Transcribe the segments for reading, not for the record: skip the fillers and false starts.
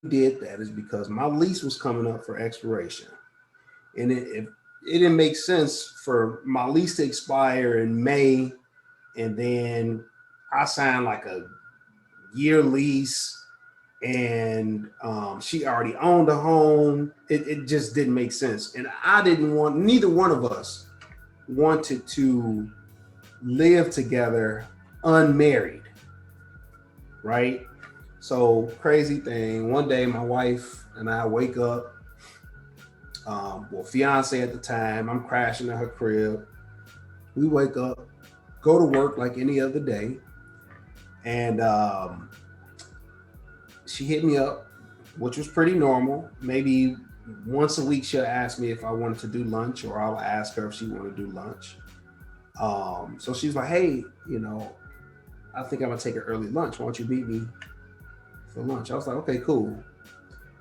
did that is because my lease was coming up for expiration, and it didn't make sense for my lease to expire in May, and then I signed like a year lease, and she already owned a home. It just didn't make sense, and I didn't want, neither one of us wanted to live together unmarried, right? So crazy thing. One day, my wife and I wake up. Fiance at the time. I'm crashing at her crib. We wake up, go to work like any other day, and she hit me up, which was pretty normal. Maybe once a week she'll ask me if I wanted to do lunch, or I'll ask her if she wanted to do lunch. So she's like, hey, I think I'm gonna take an early lunch. Why don't you meet me for lunch? I was like, okay, cool.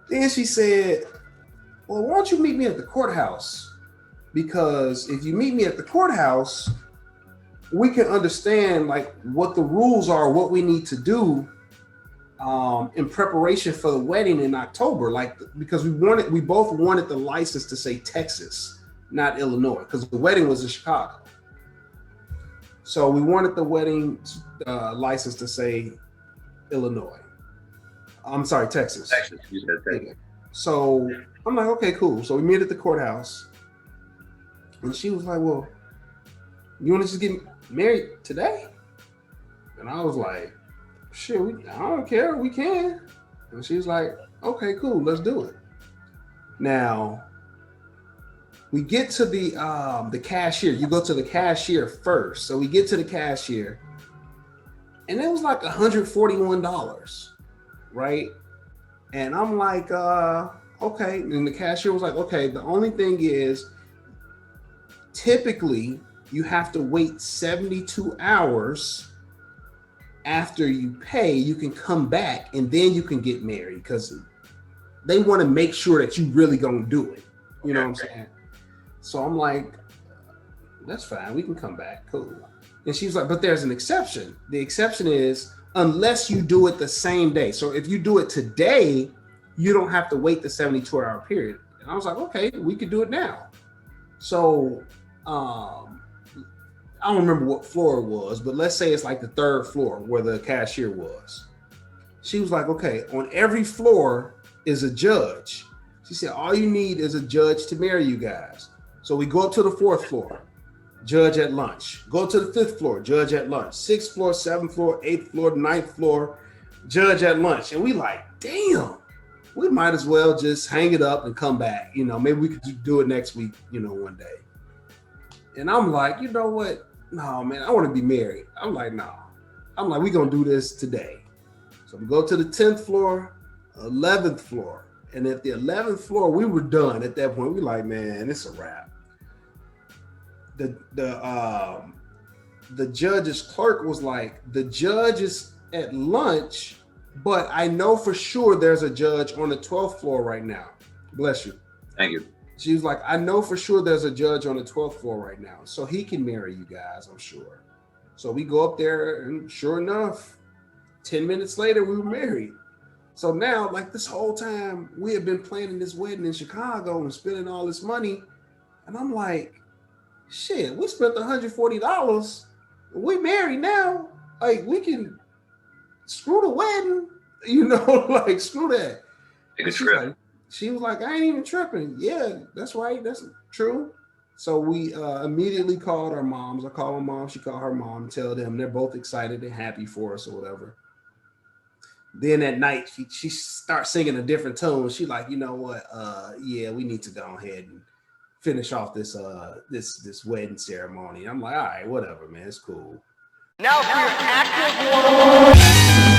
Then she said, well, why don't you meet me at the courthouse? Because if you meet me at the courthouse, we can understand like what the rules are, what we need to do in preparation for the wedding in October. Like, because we both wanted the license to say Texas, not Illinois, because the wedding was in Chicago. So we wanted the wedding license to say Illinois. I'm sorry, Texas. Texas, you said Texas. So I'm like, okay, cool. So we meet at the courthouse, and she was like, well, you want to just get married today? And I was like, shit, I don't care, we can. And she was like, okay, cool, let's do it. Now, we get to the cashier. You go to the cashier first. So we get to the cashier, and it was like $141, right? And I'm like, okay. And the cashier was like, okay, the only thing is, typically you have to wait 72 hours after you pay. You can come back and then you can get married, because they want to make sure that you really gonna do it. You know what I'm saying? So I'm like, that's fine, we can come back, cool. And she's like, but there's an exception. The exception is unless you do it the same day. So if you do it today, you don't have to wait the 72-hour period. And I was like, okay, we could do it now. So I don't remember what floor it was, but let's say it's like the third floor where the cashier was. She was like, okay, on every floor is a judge. She said, all you need is a judge to marry you guys. So we go up to the fourth floor, judge at lunch. Go to the fifth floor, judge at lunch. Sixth floor, seventh floor, eighth floor, ninth floor, judge at lunch. And we like, damn, we might as well just hang it up and come back. Maybe we could do it next week, one day. And I'm like, you know what? No, man, I want to be married. I'm like, no. I'm like, we're going to do this today. So we go to the 10th floor, 11th floor. And at the 11th floor, we were done at that point. We like, man, it's a wrap. The judge's clerk was like, the judge is at lunch, but I know for sure there's a judge on the 12th floor right now. Bless you. Thank you. She was like, I know for sure there's a judge on the 12th floor right now, so he can marry you guys, I'm sure. So we go up there, and sure enough, 10 minutes later, we were married. So now, like, this whole time, we had been planning this wedding in Chicago and spending all this money. And I'm like, shit, we spent $140. We married now. Like, we can screw the wedding, like, screw that. Take a trip. She was like, I ain't even tripping. Yeah, that's right. That's true. So we immediately called our moms. I called my mom. She called her mom. Tell them they're both excited and happy for us or whatever. Then at night, she starts singing a different tone. She like, you know what? Yeah, we need to go ahead and finish off this wedding ceremony. I'm like, all right, whatever, man. It's cool. Now for your active